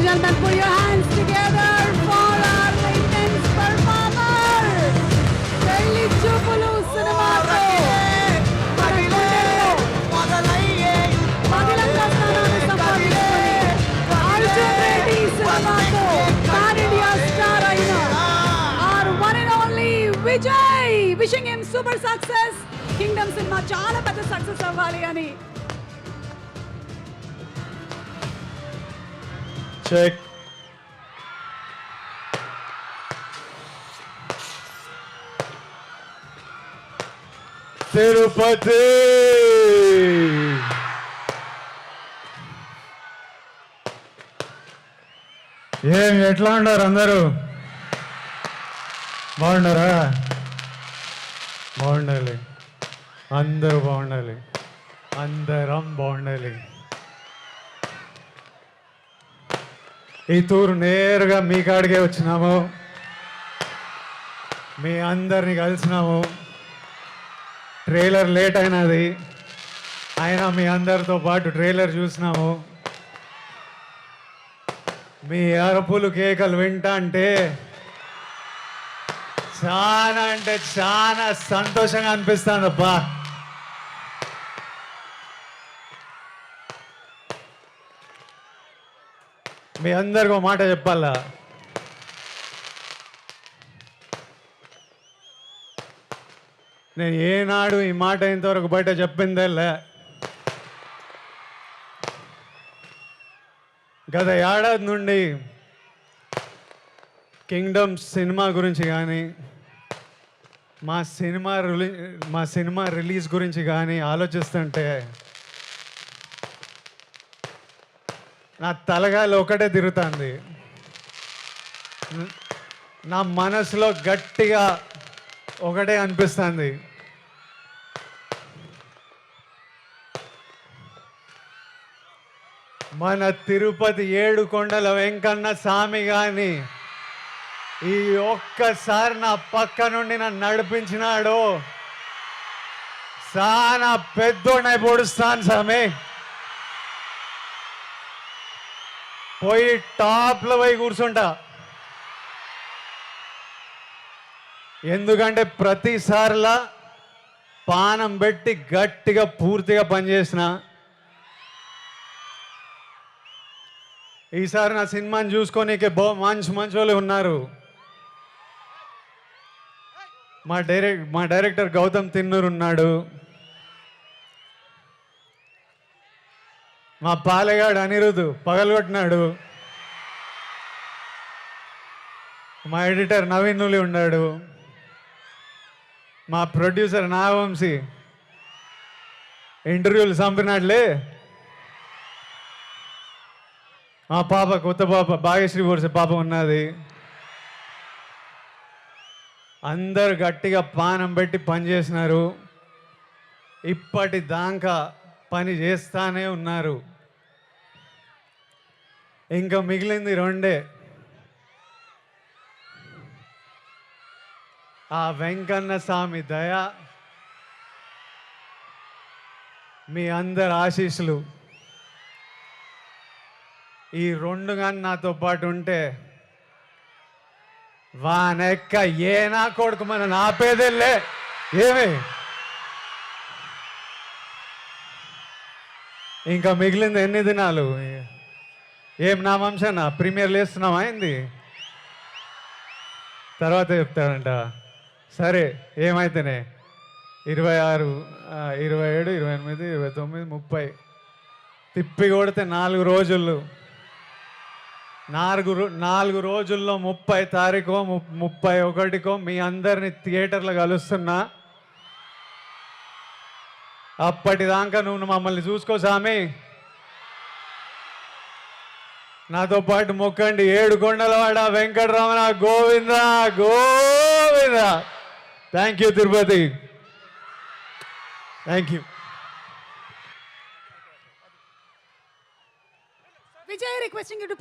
gentlemen, put your hands together for our intense performer. Pelli Chupulu సినిమాతో మన గుండెల్లో పగిలంగా స్థానాన్ని సంపాదించుకొని అర్జున్ రెడ్డి సినిమాతో పాన్ ఇండియా స్టార్ అయిన our one and only Vijay. Wishing him super success. Kingdom cinema చాలా పెద్ద సక్సెస్ అవ్వాలి అని. Check. తిరుపతి ఎట్లా ఉన్నారు అందరూ? బాగున్నారా? బాగుండాలి, అందరూ బాగుండాలి, అందరం బాగుండాలి. ఈ తూరు నేరుగా మీ కాడికే వచ్చినాము, మీ అందరిని కలిసినాము. ట్రైలర్ లేట్ అయినది, అయినా మీ అందరితో పాటు ట్రైలర్ చూసినాము. మీ అరుపులు కేకలు వింటా అంటే చాలా సంతోషంగా అనిపిస్తుంది అబ్బా. మీ అందరికీ ఒక మాట చెప్పాలా, నేను ఏనాడు ఈ మాట ఇంతవరకు బయట చెప్పిందేలే. గత ఏడాది నుండి కింగ్డమ్ సినిమా గురించి కానీ మా సినిమా రిలీజ్ గురించి కానీ ఆలోచిస్తుంటే నా తలగాయలు ఒకటే తిరుగుతుంది. నా మనసులో గట్టిగా ఒకటే అనిపిస్తుంది, మన తిరుపతి ఏడుకొండల వెంకన్న స్వామి కానీ ఈ ఒక్కసారి నా పక్క నుండి నన్ను నడిపించినాడు. చాలా పెద్దోడై పొడుస్తాను స్వామి, పోయి టాప్లో పోయి కూర్చుంటా. ఎందుకంటే ప్రతిసారిలా పానం పెట్టి గట్టిగా పూర్తిగా పనిచేసిన. ఈసారి నా సినిమాని చూసుకోనీకే మంచి వాళ్ళు ఉన్నారు. మా డైరెక్టర్ గౌతమ్ తిన్నూరు ఉన్నాడు, మా పాలెగాడు అనిరుద్ పగలగొట్టినాడు, మా ఎడిటర్ నవీన్ నులి ఉన్నాడు, మా ప్రొడ్యూసర్ నాగవంశీ ఇంటర్వ్యూలు చంపినాడులే, మా పాప కొత్త పాప భాగ్యశ్రీ వర్ష పాప ఉన్నది. అందరు గట్టిగా పానం పెట్టి పనిచేసినారు, ఇప్పటిదాకా పని చేస్తానే ఉన్నారు. ఇంకా మిగిలింది రెండే, ఆ వెంకన్న స్వామి దయ, మీ అందరి ఆశీస్సులు. ఈ రెండు కానీ నాతో పాటు ఉంటే వానెక్క ఏనా కొడుకు మన నాపేదెళ్ళే. ఏమి ఇంకా మిగిలింది ఎన్ని దినాలు? ఏం నా వంశనా ప్రీమియర్లు వేస్తున్నావా అయింది, తర్వాత చెప్తాడంట. సరే ఏమైతేనే 26, 27, 28, 29, 30 తిప్పి కొడితే 4 రోజులు. 4 రోజుల్లో 30 తారీఖో 31కో మీ అందరిని థియేటర్లో కలుస్తున్నా. అప్పటిదాకా నువ్వు మమ్మల్ని చూసుకో స్వామి. నాతో పాటు మొక్కండి, ఏడుకొండలవాడ Venkataramana Govinda Govinda. Thank you Tirupati, thank you. Vijay requesting you to